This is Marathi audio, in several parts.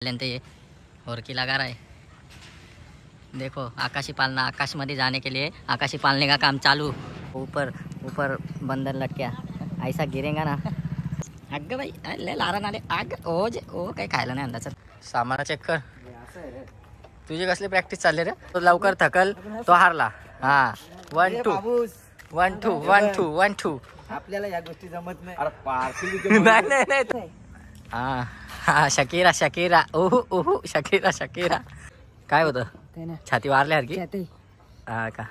लेते ये और की लगा रहा है। देखो आकाशी पालना, आकाश में जाने के लिए आकाशी पालने का काम चालू। ऊपर ऊपर बंदर लटक्या ऐसा गिरेगा ना। अग भाई ले लारा ना ले आग ओज ओ काही खायला नाही अंदाज। सामान चेक कर, तुझी कसली प्रॅक्टिस चालली रे? तो लवकर थकल तो हारला। हा 1 2 1 2 1 2 1 2 आपल्याला या गोष्टी जमत नाही। अरे नाही नाही नाही हा हा शकीरा शकीरा ओहू ओहू शकीरा शकीरा काय होतं छाती वारल्यासारखी हा का?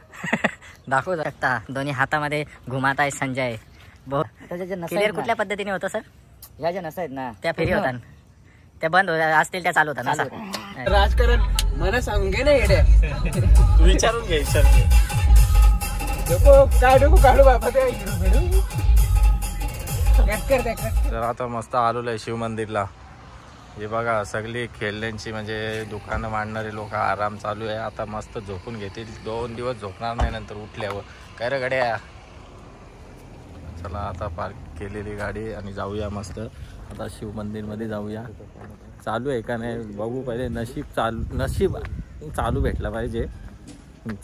दाखवू शकता दोन्ही हातामध्ये घुमात आहे संजय। क्लिअर कुठल्या पद्धतीने होतं सर? या ज्या नसा आहेत ना त्या फेरी होता त्या बंद असतील त्या चालू होता ना। राजकारण मला सांगून घे ना येड्या, विचारून घे काढू काढू बाबा ते तर आता मस्त आलेलो आहे शिव मंदिरला। हे बघा सगळी खेळण्यांची म्हणजे दुकानं मांडणारे लोक आराम चालू आहे। आता मस्त झोपून घेतील, 2 दिवस झोपणार नाही नंतर उठल्यावर। काय रे गड्या? चला आता पार्क केलेली गाडी आणि जाऊया मस्त आता शिव मंदिरमध्ये जाऊया। चालू आहे का नाही बघू पहिले, नशीब चालू भेटला पाहिजे।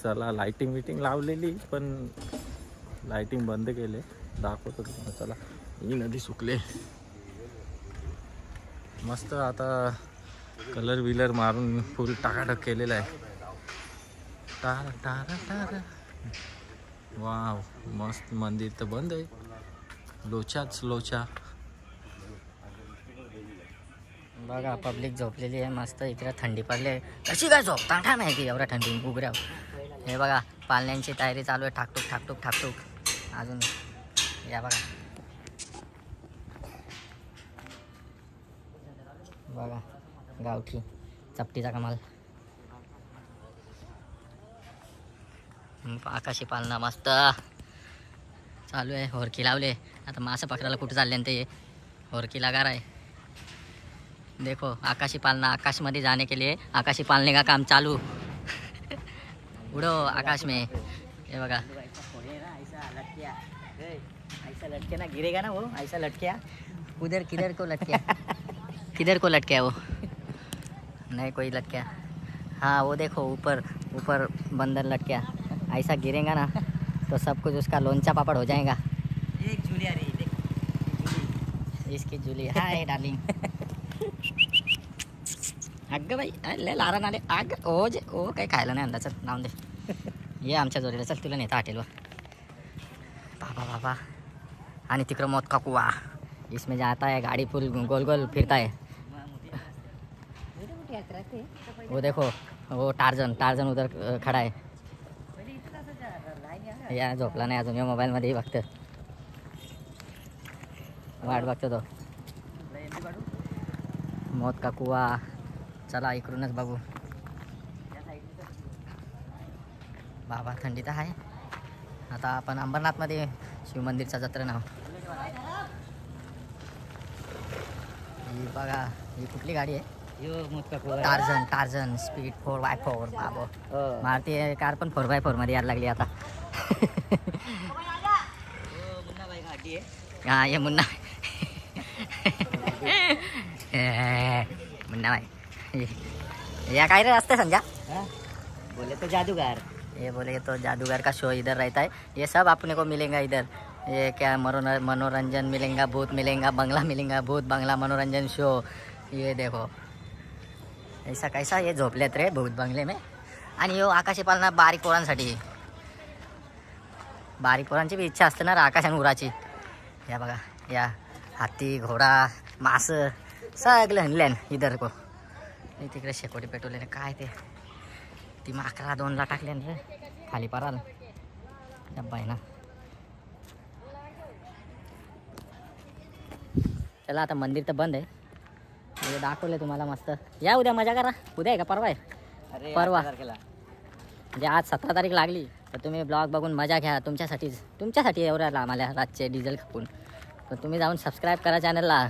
चला लाइटिंग विटिंग लावलेली पण लाइटिंग बंद केले, दाखवतो तुम्हाला। चला ही नदी सुकले मस्त, आता कलर विलर मारून फुल टाकाटक केलेला आहे। टार टार टार वाव मस्त। मंदिर तर बंद आहे, लोचाच लोचा। बघा पब्लिक झोपलेली आहे मस्त। इकडे थंडी पडली आहे, कशी काय झोप ताठा नाही की एवढ्या थंडी उघड्यावर। हे बघा पालण्यांची तयारी चालू आहे, ठाकटूक ठाकटूक ठाकटूक। अजून या बघा बघा गावठी चपटीचा कमाल। आकाशी पालना मस्त चालू आहे। होरकी लावले, आता मासे पकडायला कुठे चालले ते होरकी लगा रहा है। देखो आकाशी पालना, आकाश में जाने के लिए आकाशी पालने का काम चालू। उड़ो आकाश में। ये बघा ऐसा लटके ना गिरेगा ना वो, ऐसा लटकिया उधर किधर को लटकिया किधर को लटके वो नहीं कोई लटके। हाँ वो देखो ऊपर ऊपर बंदर लटके ऐसा गिरेगा ना तो सब कुछ उसका लोंचा पापड़ हो जाएगा। एक झूली आ रही है देखो, इसकी झूली। हाय डार्लिंग अग भाई ले लारा ना ले आग ओज ओ काही खायला नाही अंदाज। नाव दे ये आमच्या जोडीला, चल तुला नेता हॉटेलवर। बाबा बाबा आणि तिकडं मौत का कुआ, इसमें जाता है गाड़ी फुल गोल गोल फिरता है। वो देखो वो टार्जन उधर खड़ा है। या झोपला नाही अजून, या मोबाईलमध्ये बघतो, वाट बघतो तो। मौत का कुआ चला इकडूनच बघू। बाबा थंडी तर आहे। आता आपण अंबरनाथमध्ये शिव मंदिरचा जत्रा नाव। ही बघा ही कुठली गाडी आहे? टार्झन स्पीड 4x4 बाबो। मारुती कार पण 4x4 मध्ये यायला लागली आता। हाँ ये मुन्ना मुन्ना भाई या काय रे रास्ते संजा बोले तो जादूगर। ये बोले तो जादूगर का शो इधर रहता है। ये सब अपने को मिलेगा इधर। ये क्या मनोरंजन मिलेगा, भूत मिलेगा, बंगला मिलेगा, भूत बंगला मनोरंजन शो। ये देखो ऐसा कैसा ये झोपलेत रे भूत बंगले में। आणि यो आकाशी पालना बारीक पोरांसाठी, बारीक पोरांची बी इच्छा असते ना आकाश आणि उराची। या बघा या हाती घोडा मास सगळं हनल्यान इधर को। तिकडे शेकोटी पेटवले काय ते ती 11-2ला टाकले रे खाली पाराल डब्बा आहे ना। चला आता मंदिर तर बंद आहे, हे दाखवले तुम्हाला मस्त। या उद्या मजा करा। उद्या आहे का परवा आहे? परवा म्हणजे आज 17 तारीख लागली तर तुम्ही ब्लॉग बघून मजा घ्या। तुमच्यासाठी एवढ्या आम्हाला रातचे डिझेल खपून। तर तुम्ही जाऊन सबस्क्राईब करा चॅनलला,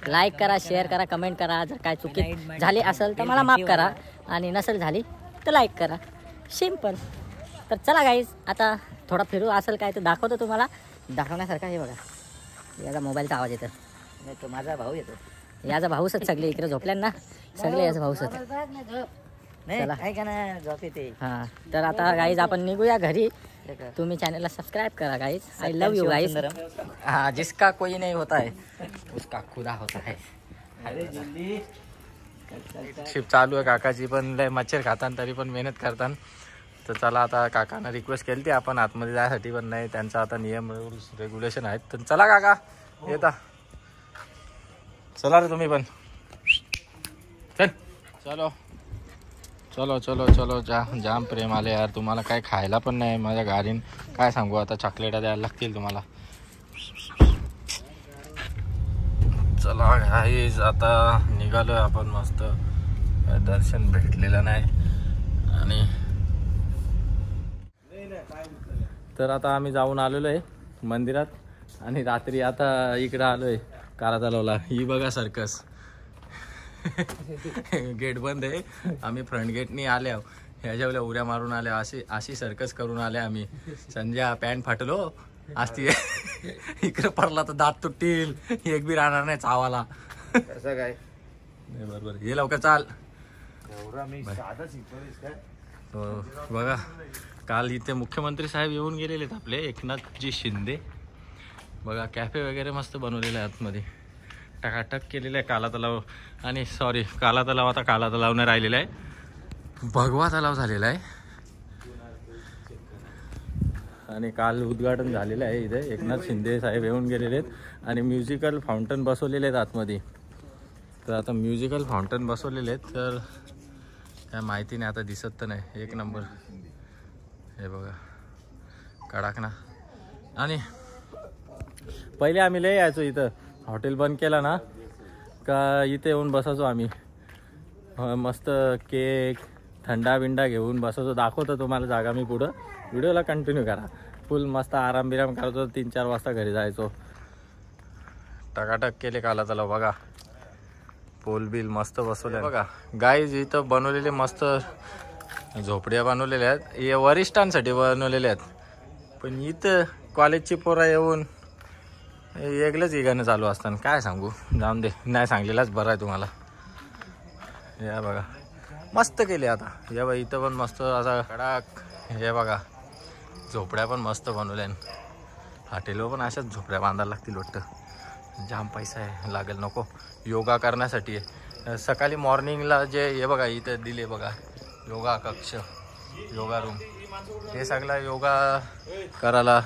लाईक करा, शेअर करा, कमेंट करा। जर काय चुकी झाली असेल तर मला माफ करा आणि नसेल झाली तर लाईक करा, सिंपल। तर चला गाईज आता थोडा फिरू असेल काय तर दाखवतो तुम्हाला। दाखवण्यासारखा हे बघा, याचा मोबाईलचा आवाज येतो, तो माझा भाऊ येतो। याचा भाऊसच सगळे इकडे झोपल्यान ना, सगळे याचा भाऊसच. नाही चला. आहे का ना झोप येते. हा तर आता गाईज आपण निघूया घरी. तुम्ही चॅनलला सबस्क्राईब करा guys. I love you guys. हाँ जिसका कोई नहीं होता है उसका खुदा होता है. शिफ्ट चालू आहे काकाची, पण लय मच्छर खातान तरी पण मेहनत करतान. तर चला आता काकांना रिक्वेस्ट केली ती आपण आतमध्ये जायसाठी, पण नाही त्यांचा आता नियम रूल्स रेग्युलेशन आहेत. तर चला काका येता, चला रे तुम्ही पण. चल चलो चलो चलो चलो. जाम प्रेम आले यार तुम्हाला. काय खायला पण नाही माझ्या गाडीन. काय सांगू आता, चॉकलेटा द्यायला लागतील तुम्हाला. चला गाईज आता निघालोय आपण मस्त. दर्शन भेटलेलं नाही आणि तर आता आम्ही जाऊन आलेलो आहे मंदिरात. आणि रात्री आता इकडं आलोय काला तलावला. ही बघा सर्कस. गेट बंद आहे, आम्ही फ्रंट गेटनी आले आहो. ह्याच्या उड्या मारून आल्या. अशी सर्कस करून आले आम्ही. संजय पॅन्ट फाटलो असती. इकडे पडला तर दात तुटतील, एक बी राहणार नाही चावाला. कसं काय बरोबर. ये लवकर चाल. बघा काल इथे मुख्यमंत्री साहेब येऊन गेलेले आहेत आपले, एकनाथजी शिंदे. बघा कॅफे वगैरे मस्त बनवलेले आहे आतमध्ये, टकाटक केलेलं आहे. काला तलाव आणि सॉरी काला तलाव आता काला तलाव नाही राहिलेला आहे, भगवा तलाव झालेला आहे. आणि काल उद्घाटन झालेलं आहे इथे. एकनाथ शिंदे साहेब येऊन गेलेले आहेत आणि म्युझिकल फाउंटन बसवलेले आहेत आतमध्ये. तर आता म्युझिकल फाउंटन बसवलेले आहेत. तर काय माहिती नाही आता, दिसत तर नाही. एक नंबर हे बघा कडाक ना. आणि पहिले आम्ही लय यायचो इथं. हॉटेल बंद केला ना का इथे येऊन बसायचो आम्ही. मस्त केक थंडा बिंडा घेऊन बसायचो. दाखवतो तुम्हाला जागा मी पुढं. व्हिडिओला कंटिन्यू करा. फुल मस्त आराम बिराम करायचो. 3-4 वाजता घरी जायचो. टकाटक केले काला तलाव. बघा पोल बिल मस्त बसवले बघा. गाईज इथं बनवलेले मस्त झोपड्या बनवलेल्या आहेत. हे वरिष्ठांसाठी बनवलेल्या आहेत. पण इथं कॉलेजची पोरं येऊन वेगळंच इगानं चालू असताना काय सांगू. जाऊन दे, नाही सांगलेलाच बरं आहे तुम्हाला. या बघा मस्त केले आता. या बघा इथं पण मस्त असा कडाक. हे बघा झोपड्या पण मस्त बनवल्या. हॉटेलवर पण अशाच झोपड्या बांधायला लागतील वाटतं. जाम पैसा आहे लागेल. नको योगा करण्यासाठी आहे. सकाळी मॉर्निंगला जे हे बघा इथं दिले बघा योगा कक्ष, योगा रूम. हे सगळा योगा करायला.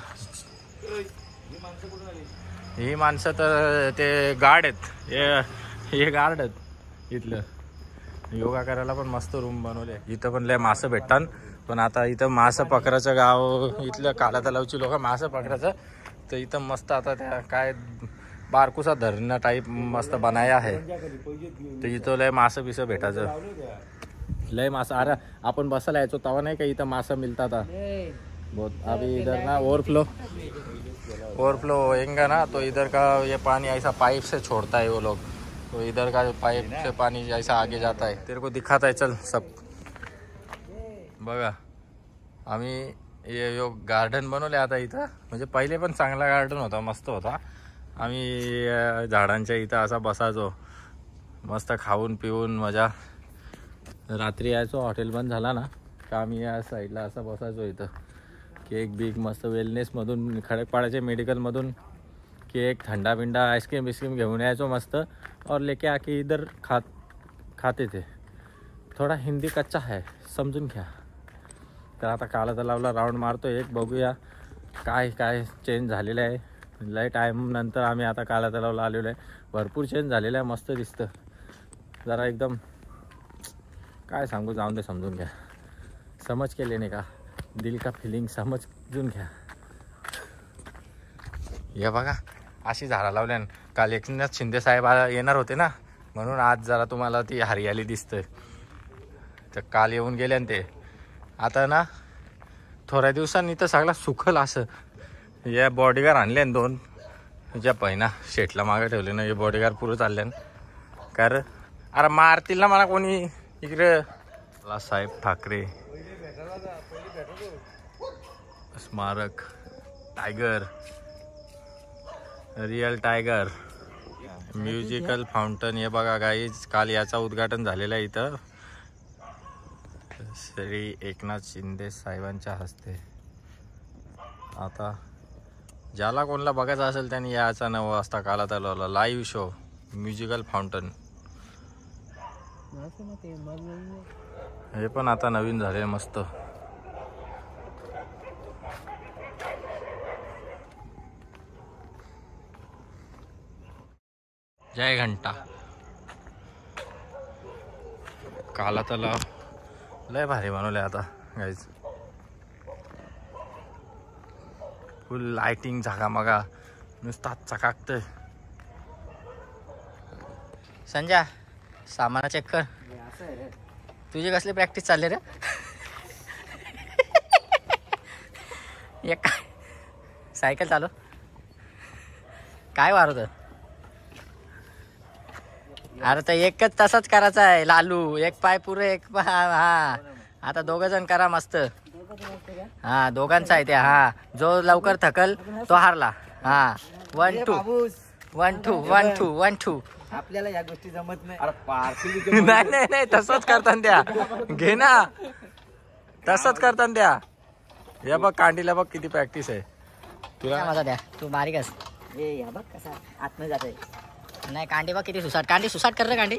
ही माणसं तर ते गार्ड आहेत. हे गार्ड आहेत इथलं. योगा करायला पण मस्त रूम बनवले. इथं पण लय मासं भेटतात. पण आता इथं मासं पकडायचं गाव इथलं काला तलावची लोक मासं पकडायचं. तर इथं मस्त आता त्या काय बारकुसा धरणं टाईप मस्त बनाया आहे. तर इथं लय मासं बिसं भेटायचं. लय मासं. अरे आपण बसायला यायचो तेव्हा नाही का इथं मासं मिळतात. बहुत अभी इधर ना ओवरफ्लो होएगा ना, तो इधर का ये पानी ऐसा पाइप से छोड़ता है वो लोग. तो इधर का पाइप से पानी ऐसा आगे जाता है. तेरे को दिखाता है चल सब. बघा आम्ही ये गार्डन बनवले आता इथं. म्हणजे पहिले पण चांगला गार्डन होता, मस्त होता. आम्ही झाडांच्या इथं असा बसायचो मस्त खाऊन पिऊन मजा. रात्री यायचो हॉटेल बंद झाला ना का आम्ही या साईडला असं बसायचो इथं. केक बिक मस्त वेलनेसमधून खडकपाड्याच्या मेडिकलमधून केक थंडा बिंडा आइसक्रीम बिस्क्रीम घेऊन यायचो मस्त. और लेके आके इधर खाते थे. थोडा हिंदी कच्चा है समजून घ्या. तर आता काला तलावला राऊंड मारतो एक. बघूया काय काय चेंज झालेलं आहे. लय टाईम नंतर आम्ही आता काला तलावला आलेलो आहे. भरपूर चेंज झालेलं आहे. मस्त दिसतं जरा एकदम. काय सांगू, जाऊन दे, समजून घ्या. समज केले नाही का, दिल का फिलिंग समजून घ्या. हे बघा अशी झाडं लावल्यान. काल एकनाथ शिंदे साहेब येणार होते ना, म्हणून आज जरा तुम्हाला ती हरियाली दिसते. तर काल येऊन गेले आणि ते आता ना थोड्या दिवसांनी तर सगळा सुखल असं. या बॉडीगार्ड आणले 2 ज्या पहिना शेटला मागे ठेवले ना. हे बॉडीगार्ड पुरं चालले कारण अरे मारतील ना मला कोणी. इकडे साहेब ठाकरे स्मारक, tiger, real tiger. Musical fountain. हे बघा गाईज, काल याचा उद्घाटन झालेलं आहे इथं श्री एकनाथ शिंदे साहेबांच्या हस्ते. आता ज्याला कोणाला बघायचं असेल त्यांनी याचा 9 वाजता काला तलावला लाईव्ह शो म्युझिकल फाउंटन. हे पण आता नवीन झाले मस्त. जय घंटा. काला तलाव लय भारी बनवले आता गाईज. फुल लाइटिंग झगामगा नुसता चकाकतंय. संजय सामान चेक कर. तुझी कसली प्रॅक्टिस चालली रे? एक सायकल चालव. काय वारवत? अरे तर एकच तसाच करायचा आहे लालू. एक पाय पुरे एक पाय. हा आता 2 जण करा मस्त. हा दोघांचा आहे ते. हा जो लवकर थकल तो हारला. हा 1 2 1 2 1 2 1 2. आपल्याला या गोष्टी जमत नाही. नाही नाही नाही तसंच करताना द्या. घे ना तसंच करताना द्या. या बघ कांडीला बघ किती प्रॅक्टिस आहे तुला. माझा द्या तू बारीकच. हे बघ कसा आतमध्ये जात आहे. नाही कांडी बघ किती सुसाट. कांडी सुसाट कर रे कांडी.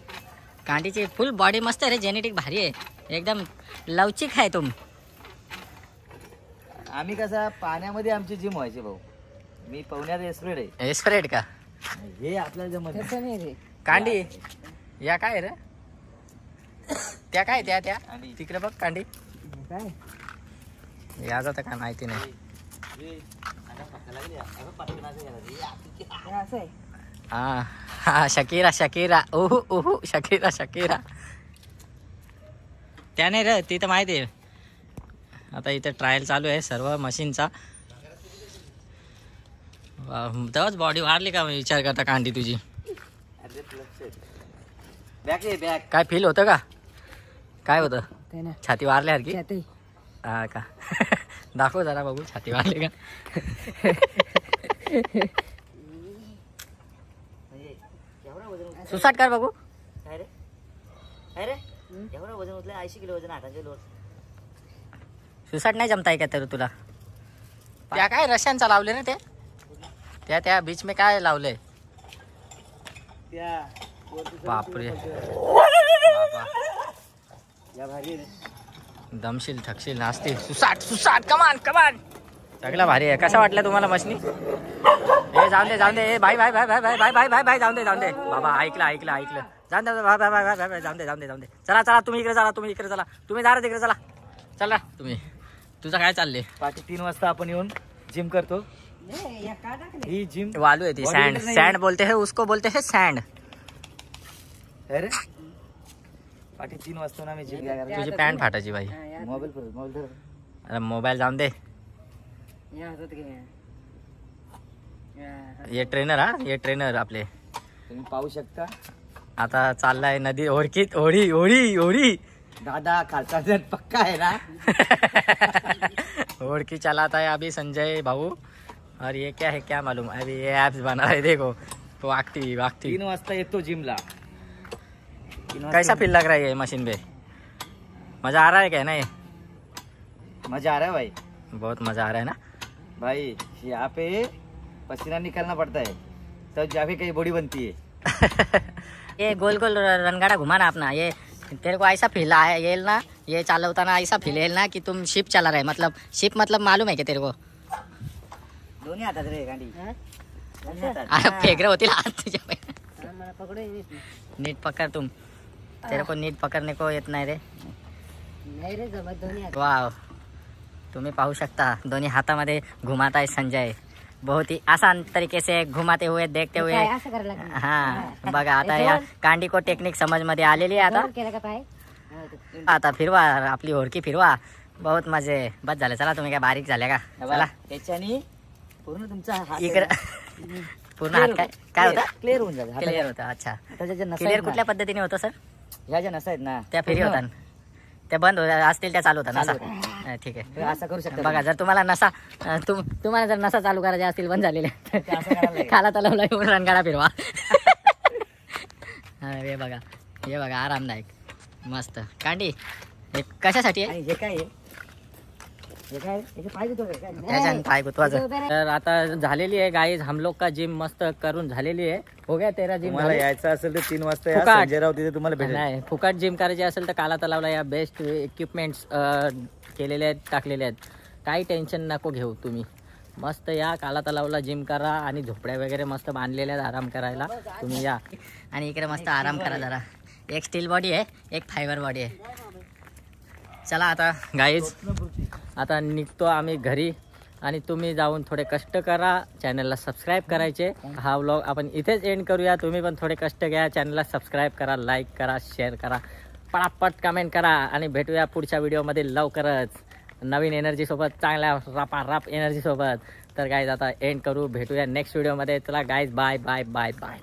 कांडीची फुल बॉडी मस्त आहे रे. जेनेटिक भारी आहे एकदम लवचिक आहे तुम. आम्ही कसा पाण्यामध्ये आमची जिम व्हायची भाऊ. मी पवण्यात एस्प्रेड आहे. एस्प्रेड का? हे आपल्याला जमत नाही. कांडी या काय रे? त्या काय त्या तिकडे बघ कांडी. काय या जातं का माहिती नाही. हा हा शकीरा शकीरा. ओहू ओहू शकीरा शकीरा. त्याने रे ती तर माहिती आहे. आता इथे ट्रायल चालू आहे सर्व मशीनचा. तेव्हाच बॉडी वाढली का विचार करता कांडी तुझी. काय फील होतं का? काय होतं? छाती वारल्यासारखी. हा का? दाखव जरा बघू छाती वारली का. सुसाट कर बघू. अरे एवढं वजन उचलं. 80 किलो वजन. 8 किलो. सुसाट नाही जमताय का तर तुला? त्या काय रश्यांचा लावले ना ते. त्या बीच में काय लावलंय? बापरे बाबा. या भारी दमशील थकशील नाचते. सुसाट सुसाट कमान कमान. सगळं भारी आहे. कसा वाटलं तुम्हाला मशनी? ए जाऊन दे जाऊन दे. ए भाई भाई भाई भाई भाई भाई भाई भाई जाऊन दे बाबा. ऐकलं जाऊन दे भाई भाई भाई भाई जाऊन दे. चला तुम्ही इकडे चला. तुम्ही जा रे तिकडे. चला तुम्ही. तुझं काय चाललंय? पाठी 3 वाजता आपण येऊन जिम करतो. ही जिम वालू आहे ती. सॅन्ड बोलते है उसको. बोलते है सॅन्ड. अरे पाठी 3 वाजता ना मी जिम. तुझी पॅन्ट फाटायची भाई. मोबाईल अरे मोबाईल जाऊन दे. ये ट्रेनर. हा ये ट्रेनर आपले. तुम्ही पाहू शकता. आता चाललाय नदी ओळखीत. ओढी दादा खालचा जर पक्का आहे ना. ओळखी चलाता है अभी संजय भाऊ. और ये क्या है क्या मालूम. अभी ये एप्स बना रहे देखो. वाकती 3 वाजता येतो जिमला. कैसा फील लग रहा है ये मशीन पे? मजा आ रहा है क्या? नहीं मजा आ रहा है भाई. बहुत मजा आ रहा है ना भाई. यहाँ पे पसीना निकालना पड़ता है तब जाके कहीं बॉडी बनती है. ये गोल गोल रनगाड़ा घुमाना अपना. ये तेरे को ऐसा फील येल ना. ये चालवताना ऐसा फील येल ना कि तुम शिप चला रहे. मतलब शिप मतलब मालूम है क्या तेरे को? दोन्ही हातात रे गाडी. अरे फेकरे होतील हात तुझ्या. नीट पकड़ तुम. तेरे को नीट पकड़ने को येत नाही रे. वाव. तुम्ही पाहू शकता दोन्ही हातामध्ये घुमाता है संजय. बहुत ही आसान तरीके से घुमाते हुए देखते हुए. हाँ बघा आता या कांडी को टेक्निक समझ मध्ये आलेली आहे. आता फिरवा आपली होडकी फिरवा. बहुत मजे. बस झाले. चला तुम्ही काय बारीक झाले का? चला त्याच्यानी पूर्ण तुमचा हात इकडे पूर्ण हात काय होता? क्लिअर होऊन जातं. क्लिअर होता. अच्छा त्याच्या ज्या नसा क्लिअर आहेत ना, कुठल्या पद्धतीने होतं सर? ह्या ज्या नसा आहेत ना त्या फ्री पूर्ण होतात. त्या बंद असतील त्या चालू होतात. चालू नसा ठीक आहे. असं करू शकता. बघा जर तुम्हाला नसा तुम्हाला जर नसा चालू करायच्या असतील बंद झालेल्या ते असं करायला लागेल. खाला तलावला येऊन रणगाडा फिरवा. हा हे बघा आरामदायक मस्त. कांडी हे कशासाठी आहे? हे काय आहे? हे काय याचे पाय देतो काय? त्याच्यानं पाय गुतवायचं. तर आता झालेली आहे गाईज हम लोग का जिम मस्त करून झालेली आहे. हो गया तेरा जिम. तुम्हाला यायचं असेल तर 3 वाजता या. फुकट. संजय राव तिथे तुम्हाला भेटेल. नाही फुकट जिम करायची असेल तर काला तलावला या बेस्ट इक्विपमेंट्स केलेले आहेत, टाकलेले आहेत. काही टेन्शन नको घेऊ तुम्ही. मस्त या काला तलावला जिम करा आणि झोपड्या वगैरे मस्त बांधलेल्या आहेत आराम करायला. तुम्ही या आणि इकडे मस्त आराम करा जरा. एक स्टील बॉडी आहे, एक फायबर बॉडी आहे. चला आता गाईज आता निघतो आम्ही घरी आणि तुम्ही जाऊन थोडे कष्ट करा. चॅनलला सबस्क्राईब करायचे. हा व्लॉग आपण इथेच एंड करूया. तुम्ही पण थोडे कष्ट घ्या. चॅनलला सबस्क्राईब करा, लाईक करा, शेअर करा, पटापट कमेंट करा आणि भेटूया पुढच्या व्हिडिओमध्ये लवकरच नवीन एनर्जीसोबत, चांगल्या राप एनर्जीसोबत. तर गाईज आता एंड करू. भेटूया नेक्स्ट व्हिडिओमध्ये. चला guys bye bye bye bye.